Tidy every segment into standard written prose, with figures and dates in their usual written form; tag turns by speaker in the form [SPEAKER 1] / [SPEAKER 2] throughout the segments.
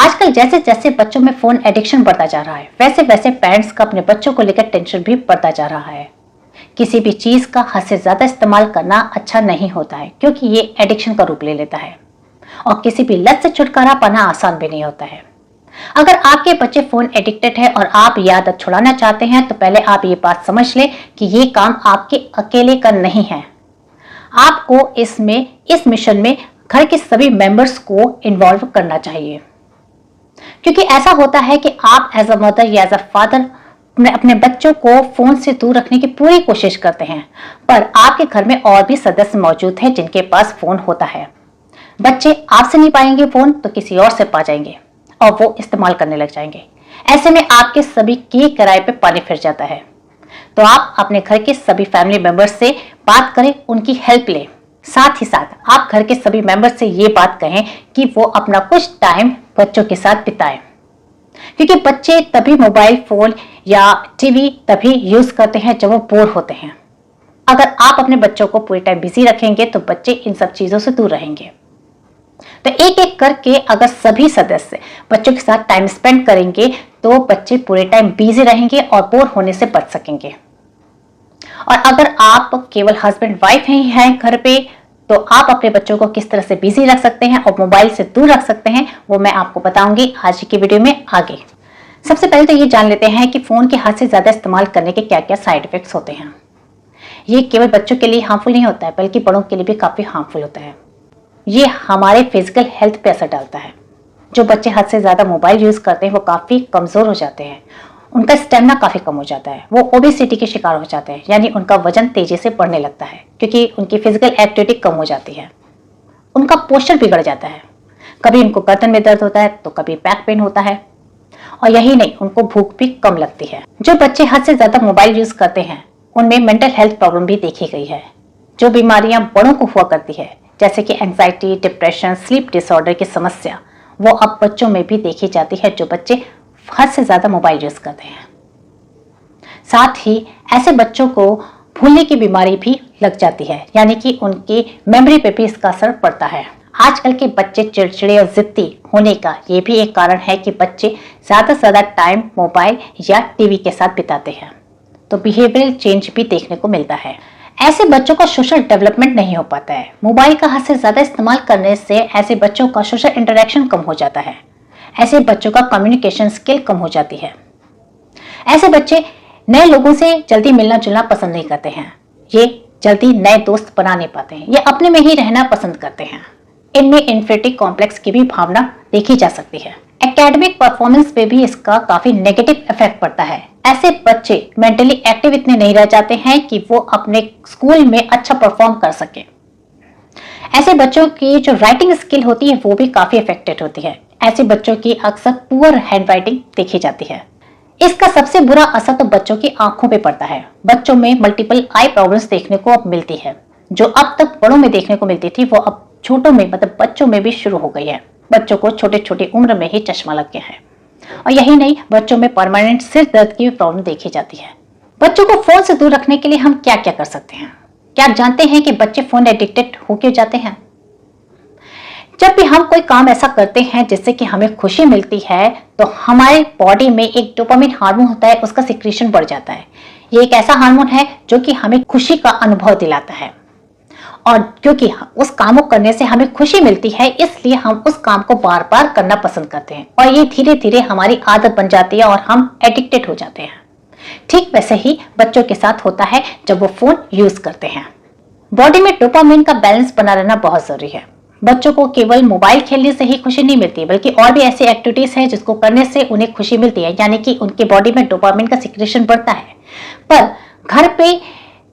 [SPEAKER 1] आजकल जैसे जैसे बच्चों में फोन एडिक्शन बढ़ता जा रहा है, वैसे वैसे पेरेंट्स का अपने बच्चों को लेकर टेंशन भी बढ़ता जा रहा है। किसी भी चीज का हद से ज्यादा इस्तेमाल करना अच्छा नहीं होता है, क्योंकि ये एडिक्शन का रूप ले लेता है और किसी भी लत से छुटकारा पाना आसान भी नहीं होता है। अगर आपके बच्चे फोन एडिक्टेड है और आप ये आदत छुड़ाना चाहते हैं, तो पहले आप ये बात समझ लें कि ये काम आपके अकेले का नहीं है। आपको इस मिशन में घर के सभी मेंबर्स को इन्वॉल्व करना चाहिए, क्योंकि ऐसा होता है कि आप एज अ मदर या एज अ फादर अपने बच्चों को फोन से दूर रखने की पूरी कोशिश करते हैं, पर आपके घर में और भी सदस्य मौजूद हैं जिनके पास फोन होता है। बच्चे आपसे नहीं पाएंगे फोन तो किसी और से पा जाएंगे और वो इस्तेमाल करने लग जाएंगे। ऐसे में आपके सभी के किराए पे पानी फिर जाता है। तो आप अपने घर के सभी फैमिली मेंबर्स से बात करें, उनकी हेल्प लें। साथ ही साथ आप घर के सभी मेंबर्स से ये बात कहें कि वो अपना कुछ टाइम बच्चों के साथ बिताएं, क्योंकि बच्चे तभी मोबाइल फोन या टीवी तभी यूज करते हैं जब वो बोर होते हैं। अगर आप अपने बच्चों को पूरे टाइम बिजी रखेंगे तो बच्चे इन सब चीजों से दूर रहेंगे। तो एक एक करके अगर सभी सदस्य बच्चों के साथ टाइम स्पेंड करेंगे तो बच्चे पूरे टाइम बिजी रहेंगे और बोर होने से बच सकेंगे। और अगर आप केवल हस्बैंड वाइफ ही हैं घर पे, तो आप अपने बच्चों को किस तरह से बिजी रख सकते हैं और मोबाइल से दूर रख सकते हैं, वो मैं आपको बताऊंगी आज की वीडियो में आगे। सबसे पहले तो ये जान लेते हैं कि फोन के हद से ज्यादा इस्तेमाल करने के क्या क्या साइड इफेक्ट्स होते हैं। ये केवल बच्चों के लिए हार्मफुल नहीं होता है, बल्कि बड़ों के लिए भी काफी हार्मफुल होता है। ये हमारे फिजिकल हेल्थ पे असर डालता है। जो बच्चे हद से ज्यादा मोबाइल यूज करते हैं वो काफी कमजोर हो जाते हैं, उनका स्टेमिना काफी कम हो जाता है, वो ओबेसिटी के शिकार हो जाते हैं, यानी उनका वजन तेजी से बढ़ने लगता है, क्योंकि उनकी फिजिकल एक्टिविटी कम हो जाती है। उनका पोस्चर बिगड़ जाता है, कभी उनको गर्दन में दर्द होता है तो कभी बैक पेन होता है। और यही नहीं, उनको भूख भी कम लगती है। जो बच्चे हद से ज्यादा मोबाइल यूज करते हैं उनमें मेंटल हेल्थ प्रॉब्लम भी देखी गई है। जो बीमारियां बड़ों को हुआ करती है, जैसे कि एंजाइटी, डिप्रेशन, स्लीप डिसऑर्डर की समस्या, वो अब बच्चों में भी देखी जाती है जो बच्चे हद से ज्यादा मोबाइल यूज करते हैं। साथ ही ऐसे बच्चों को भूलने की बीमारी भी लग जाती है, यानी कि उनकी मेमोरी पे भी इसका असर पड़ता है। आजकल के बच्चे चिड़चिड़े और जिद्दी होने का ये भी एक कारण है कि बच्चे ज्यादा से ज्यादा टाइम मोबाइल या टीवी के साथ बिताते हैं, तो बिहेवियरल चेंज भी देखने को मिलता है। ऐसे बच्चों का सोशल डेवलपमेंट नहीं हो पाता है। मोबाइल का हद से ज्यादा इस्तेमाल करने से ऐसे बच्चों का सोशल इंटरेक्शन कम हो जाता है। ऐसे बच्चों का कम्युनिकेशन स्किल कम हो जाती है। ऐसे बच्चे नए लोगों से जल्दी मिलना जुलना पसंद नहीं करते हैं, ये जल्दी नए दोस्त बना नहीं पाते हैं, ये अपने में ही रहना पसंद करते हैं। इनमें इन्फिनिटी कॉम्प्लेक्स की भी भावना देखी जा सकती है। एकेडमिक परफॉर्मेंस पे भी इसका काफी नेगेटिव इफेक्ट पड़ता है। ऐसे बच्चे मेंटली एक्टिव इतने नहीं रह जाते हैं कि वो अपने स्कूल में अच्छा परफॉर्म कर सके। ऐसे बच्चों की जो राइटिंग स्किल होती है वो भी काफी अफेक्टेड होती है। ऐसे बच्चों की अक्सर पुअर हैंडराइटिंग देखी जाती है। इसका सबसे बुरा असर तो बच्चों की आंखों पे पड़ता है। बच्चों में मल्टीपल आई प्रॉब्लम्स देखने को अब मिलती है। जो अब तक बड़ों में देखने को मिलती थी वो अब छोटों में मतलब बच्चों में भी शुरू हो गई है। बच्चों को छोटे छोटी उम्र में ही चश्मा लग गया है। और यही नहीं, बच्चों में परमानेंट सिर दर्द की भी प्रॉब्लम देखी जाती है। बच्चों को फोन से दूर रखने के लिए हम क्या क्या कर सकते हैं? क्या आप जानते हैं कि बच्चे फोन एडिक्टेड हो क्यों जाते हैं? जब भी हम कोई काम ऐसा करते हैं जिससे कि हमें खुशी मिलती है, तो हमारे बॉडी में एक डोपामिन हार्मोन होता है, उसका सिक्रीशन बढ़ जाता है। ये एक ऐसा हार्मोन है जो कि हमें खुशी का अनुभव दिलाता है, और क्योंकि उस काम को करने से हमें खुशी मिलती है, इसलिए हम उस काम को बार बार करना पसंद करते हैं और ये धीरे धीरे हमारी आदत बन जाती है और हम एडिक्टेड हो जाते हैं। ठीक वैसे ही बच्चों के साथ होता है जब वो फोन यूज करते हैं। बॉडी में डोपामिन का बैलेंस बना रहना बहुत जरूरी है। बच्चों को केवल मोबाइल खेलने से ही खुशी नहीं मिलती, बल्कि और भी ऐसी एक्टिविटीज हैं जिसको करने से उन्हें खुशी मिलती है, यानी कि उनके बॉडी में डोपामिन का सिक्रेशन बढ़ता है। पर घर पे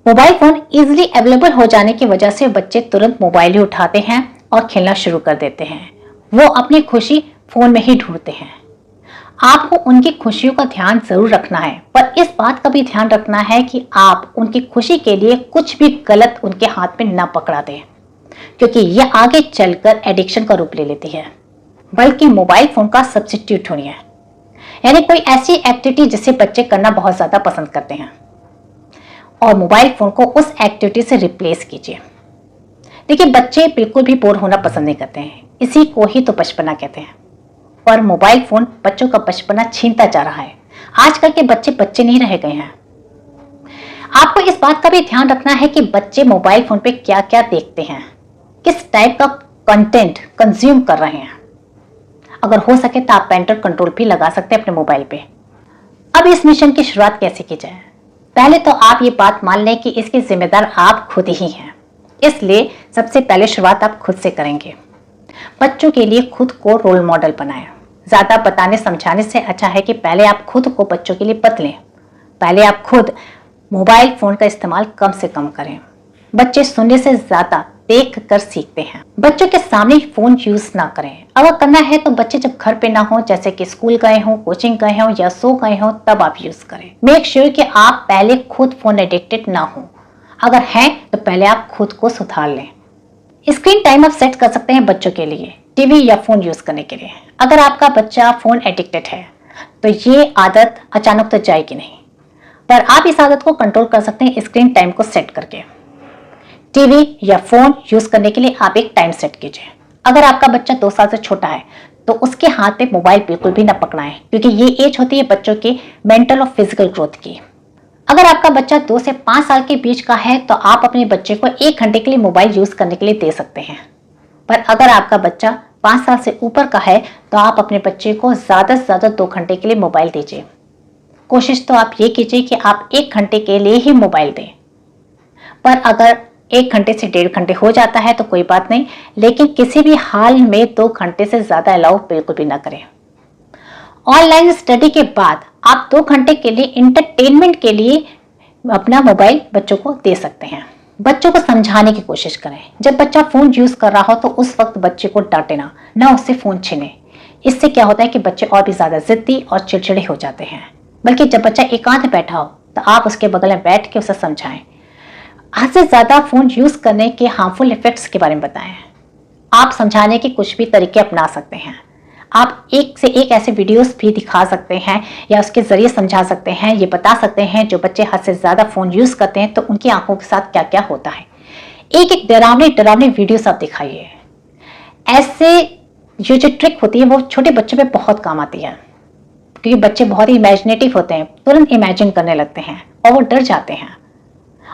[SPEAKER 1] मोबाइल फोन इजीली अवेलेबल हो जाने की वजह से बच्चे तुरंत मोबाइल ही उठाते हैं और खेलना शुरू कर देते हैं। वो अपनी खुशी फोन में ही ढूंढते हैं। आपको उनकी खुशियों का ध्यान जरूर रखना है, पर इस बात का भी ध्यान रखना है कि आप उनकी खुशी के लिए कुछ भी गलत उनके हाथ में ना पकड़ा दें, क्योंकि यह आगे चलकर एडिक्शन का रूप ले लेती है। बल्कि मोबाइल फोन का सब्स्टिट्यूट ढूंढिए, यानी कोई ऐसी एक्टिविटी जिसे बच्चे करना बहुत ज्यादा पसंद करते हैं, और मोबाइल फोन को उस एक्टिविटी से रिप्लेस कीजिए। देखिए, बच्चे बिल्कुल भी बोर होना पसंद नहीं करते हैं, इसी को ही तो बचपना कहते हैं। पर मोबाइल फोन बच्चों का बचपना छीनता जा रहा है। आजकल के बच्चे बच्चे नहीं रह गए हैं। आपको इस बात का भी ध्यान रखना है कि बच्चे मोबाइल फोन पे क्या क्या देखते हैं, किस टाइप का कंटेंट कंज्यूम कर रहे हैं। अगर हो सके तो आप पेरेंटल कंट्रोल भी लगा सकते हैं अपने मोबाइल पे। अब इस मिशन की शुरुआत कैसे की जाए? पहले तो आप ये बात मान लें कि इसके जिम्मेदार आप खुद ही हैं, इसलिए सबसे पहले शुरुआत आप खुद से करेंगे। बच्चों के लिए खुद को रोल मॉडल बनाएं। ज्यादा बताने समझाने से अच्छा है कि पहले आप खुद को बच्चों के लिए बदलें। पहले आप खुद मोबाइल फोन का इस्तेमाल कम से कम करें। बच्चे सुनने से ज्यादा देख कर सीखते हैं। बच्चों के सामने फोन यूज ना करें। अगर करना है तो बच्चे जब घर पे ना हो, जैसे कि स्कूल गए हों, कोचिंग गए हों या सो गए हों, तब आप यूज करें। मेक श्योर कि आप पहले खुद फोन एडिक्टेड ना हो। अगर हैं तो पहले आप खुद को सुधार लें। स्क्रीन टाइम आप सेट कर सकते हैं बच्चों के लिए टीवी या फोन यूज करने के लिए। अगर आपका बच्चा फोन एडिक्टेड है तो ये आदत अचानक तो जाएगी नहीं, पर आप इस आदत को कंट्रोल कर सकते हैं स्क्रीन टाइम को सेट करके। टीवी या फोन यूज करने के लिए आप एक टाइम सेट कीजिए। अगर आपका बच्चा 2 साल से छोटा है तो उसके हाथ पे मोबाइल बिल्कुल भी ना पकड़ाएं, क्योंकि ये एज होती है बच्चों के मेंटल और फिजिकल ग्रोथ की। अगर आपका बच्चा 2 से 5 साल के बीच का है तो आप अपने बच्चे को 1 घंटे के लिए मोबाइल यूज करने के लिए दे सकते हैं। पर अगर आपका बच्चा 5 साल से ऊपर का है तो आप अपने बच्चे को ज्यादा से ज्यादा 2 घंटे के लिए मोबाइल दीजिए। कोशिश तो आप ये कीजिए कि आप 1 घंटे के लिए ही मोबाइल दें। पर अगर 1 घंटे से 1.5 घंटे हो जाता है तो कोई बात नहीं, लेकिन किसी भी हाल में 2 घंटे से ज्यादा अलाउ बिल्कुल भी ना करें। ऑनलाइन स्टडी के बाद आप 2 घंटे के लिए इंटरटेनमेंट के लिए अपना मोबाइल बच्चों को दे सकते हैं। बच्चों को समझाने की कोशिश करें। जब बच्चा फोन यूज कर रहा हो तो उस वक्त बच्चे को डांटे ना उससे फोन छीने। इससे क्या होता है कि बच्चे और भी ज्यादा जिद्दी और चिड़चिड़े हो जाते हैं। बल्कि जब बच्चा एकांत बैठा हो तो आप उसके बगल में बैठ के उसे समझाएं। हद से ज्यादा फोन यूज करने के हार्मफुल इफेक्ट्स के बारे में बताएं। आप समझाने के कुछ भी तरीके अपना सकते हैं। आप एक से एक ऐसे वीडियोस भी दिखा सकते हैं या उसके जरिए समझा सकते हैं। ये बता सकते हैं जो बच्चे हद से ज्यादा फोन यूज करते हैं तो उनकी आंखों के साथ क्या क्या होता है। एक एक डरावने वीडियोस आप दिखाइए। ऐसे ये जो ट्रिक होती है वो छोटे बच्चों पे बहुत काम आती है, क्योंकि बच्चे बहुत ही इमेजिनेटिव होते हैं, तुरंत इमेजिन करने लगते हैं और वो डर जाते हैं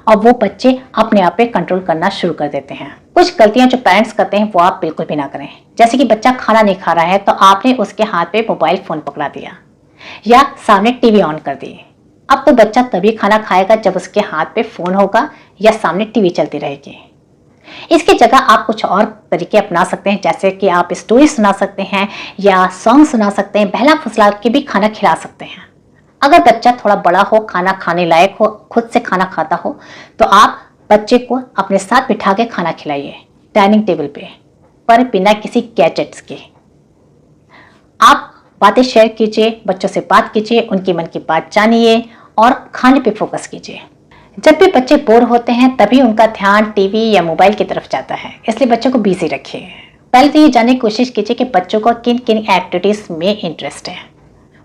[SPEAKER 1] और वो बच्चे अपने आप पे कंट्रोल करना शुरू कर देते हैं। कुछ गलतियां जो पेरेंट्स करते हैं वो आप बिल्कुल भी ना करें। जैसे कि बच्चा खाना नहीं खा रहा है तो आपने उसके हाथ पे मोबाइल फोन पकड़ा दिया या सामने टीवी ऑन कर दी। अब तो बच्चा तभी खाना खाएगा जब उसके हाथ पे फोन होगा या सामने टीवी चलती रहेगी। इसकी जगह आप कुछ और तरीके अपना सकते हैं, जैसे कि आप स्टोरी सुना सकते हैं या सॉन्ग सुना सकते हैं, बहला फुसला के भी खाना खिला सकते हैं। अगर बच्चा थोड़ा बड़ा हो, खाना खाने लायक हो, खुद से खाना खाता हो, तो आप बच्चे को अपने साथ बिठा के खाना खिलाइए डाइनिंग टेबल पे, पर बिना किसी गैजेट्स के। आप बातें शेयर कीजिए, बच्चों से बात कीजिए, उनके मन की बात जानिए और खाने पे फोकस कीजिए। जब भी बच्चे बोर होते हैं तभी उनका ध्यान टीवी या मोबाइल की तरफ जाता है, इसलिए बच्चों को बिजी रखिए। पहले तो ये जानने की कोशिश कीजिए कि बच्चों को किन किन एक्टिविटीज में इंटरेस्ट है,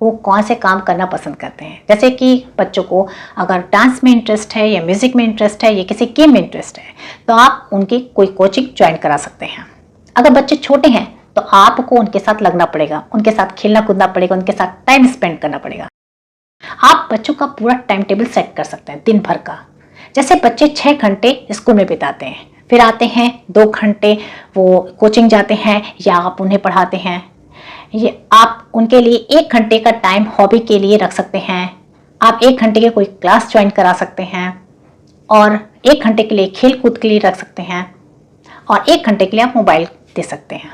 [SPEAKER 1] वो कौन से काम करना पसंद करते हैं। जैसे कि बच्चों को अगर डांस में इंटरेस्ट है या म्यूजिक में इंटरेस्ट है या किसी गेम में इंटरेस्ट है तो आप उनकी कोई कोचिंग ज्वाइन करा सकते हैं। अगर बच्चे छोटे हैं तो आपको उनके साथ लगना पड़ेगा, उनके साथ खेलना कूदना पड़ेगा, उनके साथ टाइम स्पेंड करना पड़ेगा। आप बच्चों का पूरा टाइम टेबल सेट कर सकते हैं दिन भर का। जैसे बच्चे 6 घंटे स्कूल में बिताते हैं, फिर आते हैं 2 घंटे वो कोचिंग जाते हैं या आप उन्हें पढ़ाते हैं, ये आप उनके लिए 1 घंटे का टाइम हॉबी के लिए रख सकते हैं। आप 1 घंटे के कोई क्लास ज्वाइन करा सकते हैं और 1 घंटे के लिए खेल कूद के लिए रख सकते हैं और 1 घंटे के लिए आप मोबाइल दे सकते हैं।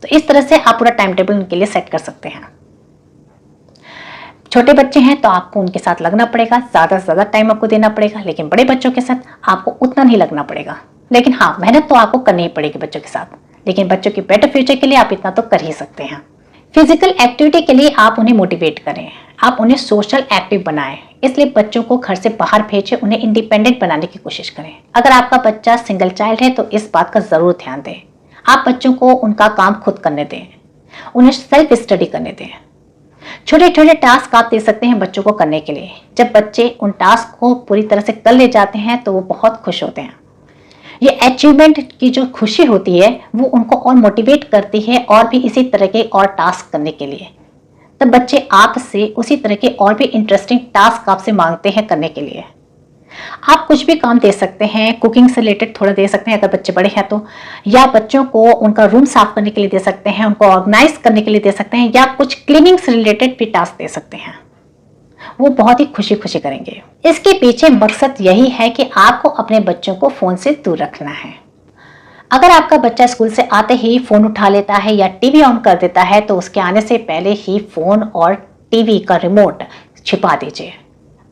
[SPEAKER 1] तो इस तरह से आप पूरा टाइम टेबल उनके लिए सेट कर सकते हैं। छोटे बच्चे हैं तो आपको उनके साथ लगना पड़ेगा, ज़्यादा से ज़्यादा टाइम आपको देना पड़ेगा, लेकिन बड़े बच्चों के साथ आपको उतना नहीं लगना पड़ेगा। लेकिन हाँ, मेहनत तो आपको करनी ही पड़ेगी बच्चों के साथ, लेकिन बच्चों के बेटर फ्यूचर के लिए आप इतना तो कर ही सकते हैं। फिजिकल एक्टिविटी के लिए आप उन्हें मोटिवेट करें, आप उन्हें सोशल एक्टिव बनाएं। इसलिए बच्चों को घर से बाहर भेजें, उन्हें इंडिपेंडेंट बनाने की कोशिश करें। अगर आपका बच्चा सिंगल चाइल्ड है तो इस बात का जरूर ध्यान दें। आप बच्चों को उनका काम खुद करने दें, उन्हें सेल्फ स्टडी करने दें। छोटे छोटे टास्क आप दे सकते हैं बच्चों को करने के लिए। जब बच्चे उन टास्क को पूरी तरह से कर ले जाते हैं तो वो बहुत खुश होते हैं। ये अचीवमेंट की जो खुशी होती है वो उनको और मोटिवेट करती है और भी इसी तरह के और टास्क करने के लिए। तब बच्चे आपसे उसी तरह के और भी इंटरेस्टिंग टास्क आपसे मांगते हैं करने के लिए। आप कुछ भी काम दे सकते हैं, कुकिंग से रिलेटेड थोड़ा दे सकते हैं अगर बच्चे बड़े हैं तो, या बच्चों को उनका रूम साफ करने के लिए दे सकते हैं, उनको ऑर्गेनाइज करने के लिए दे सकते हैं, या कुछ क्लीनिंग से रिलेटेड भी टास्क दे सकते हैं। वो बहुत ही खुशी खुशी करेंगे। इसके पीछे मकसद यही है कि आपको अपने बच्चों को फोन से दूर रखना है। अगर आपका बच्चा स्कूल से आते ही फोन उठा लेता है या टीवी ऑन कर देता है तो उसके आने से पहले ही फोन और टीवी का रिमोट छिपा दीजिए।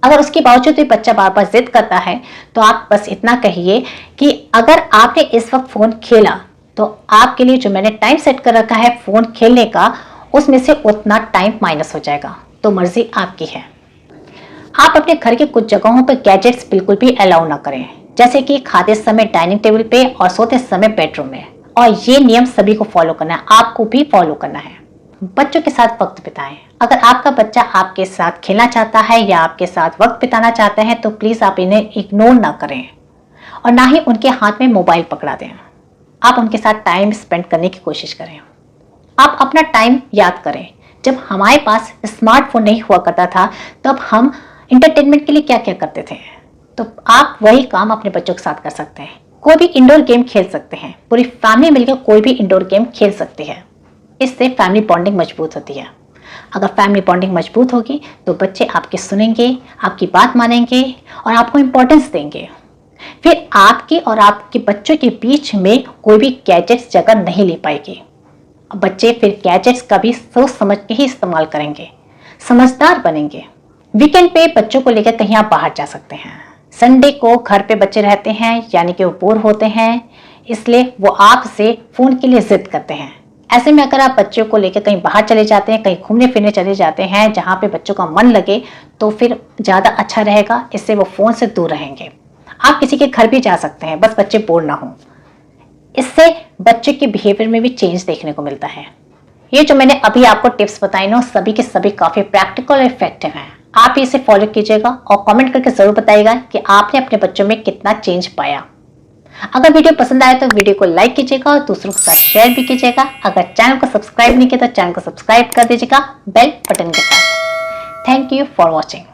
[SPEAKER 1] अगर उसके बावजूद भी बच्चा बार बार जिद करता है तो आप बस इतना कहिए कि अगर आपने इस वक्त फोन खेला तो आपके लिए जो मैंने टाइम सेट कर रखा है फोन खेलने का, उसमें से उतना टाइम माइनस हो जाएगा, तो मर्जी आपकी है। आप अपने घर के कुछ जगहों पर गैजेट्स बिल्कुल भी अलाउ ना करें, जैसे कि खाते समय डाइनिंग टेबल पे और सोते समय बेडरूम में। और ये नियम सभी को फॉलो करना है, आपको भी फॉलो करना है। बच्चों के साथ वक्त बिताएं। अगर आपका बच्चा आपके साथ खेलना चाहता है या आपके साथ वक्त बिताना चाहता है तो प्लीज आप इन्हें इग्नोर ना करें और ना ही उनके हाथ में मोबाइल पकड़ा दें। आप उनके साथ टाइम स्पेंड करने की कोशिश करें। आप अपना टाइम याद करें, जब हमारे पास स्मार्टफोन नहीं हुआ करता था तब हम इंटरटेनमेंट के लिए क्या क्या करते थे, तो आप वही काम अपने बच्चों के साथ कर सकते हैं। कोई भी इंडोर गेम खेल सकते हैं, पूरी फैमिली मिलकर कोई भी इंडोर गेम खेल सकती है। इससे फैमिली बॉन्डिंग मजबूत होती है। अगर फैमिली बॉन्डिंग मजबूत होगी तो बच्चे आपके सुनेंगे, आपकी बात मानेंगे और आपको इम्पोर्टेंस देंगे। फिर आपकी और आपके बच्चों के बीच में कोई भी गैजेट्स जगह नहीं ले पाएगी। बच्चे फिर गैजेट्स का भी सोच समझ के ही इस्तेमाल करेंगे, समझदार बनेंगे। वीकेंड पे बच्चों को लेकर कहीं आप बाहर जा सकते हैं। संडे को घर पे बच्चे रहते हैं, यानी कि वो बोर होते हैं, इसलिए वो आपसे फोन के लिए जिद करते हैं। ऐसे में अगर आप बच्चों को लेकर कहीं बाहर चले जाते हैं, कहीं घूमने फिरने चले जाते हैं जहाँ पे बच्चों का मन लगे, तो फिर ज़्यादा अच्छा रहेगा। इससे वो फ़ोन से दूर रहेंगे। आप किसी के घर भी जा सकते हैं, बस बच्चे बोर ना हों। इससे बच्चे के बिहेवियर में भी चेंज देखने को मिलता है। ये जो मैंने अभी आपको टिप्स बताई ना, सभी के सभी काफ़ी प्रैक्टिकल और इफेक्टिव हैं। आप इसे फॉलो कीजिएगा और कमेंट करके ज़रूर बताइएगा कि आपने अपने बच्चों में कितना चेंज पाया। अगर वीडियो पसंद आए तो वीडियो को लाइक कीजिएगा और दूसरों के साथ शेयर भी कीजिएगा। अगर चैनल को सब्सक्राइब नहीं किया तो चैनल को सब्सक्राइब कर दीजिएगा बेल बटन के साथ। Thank you for watching.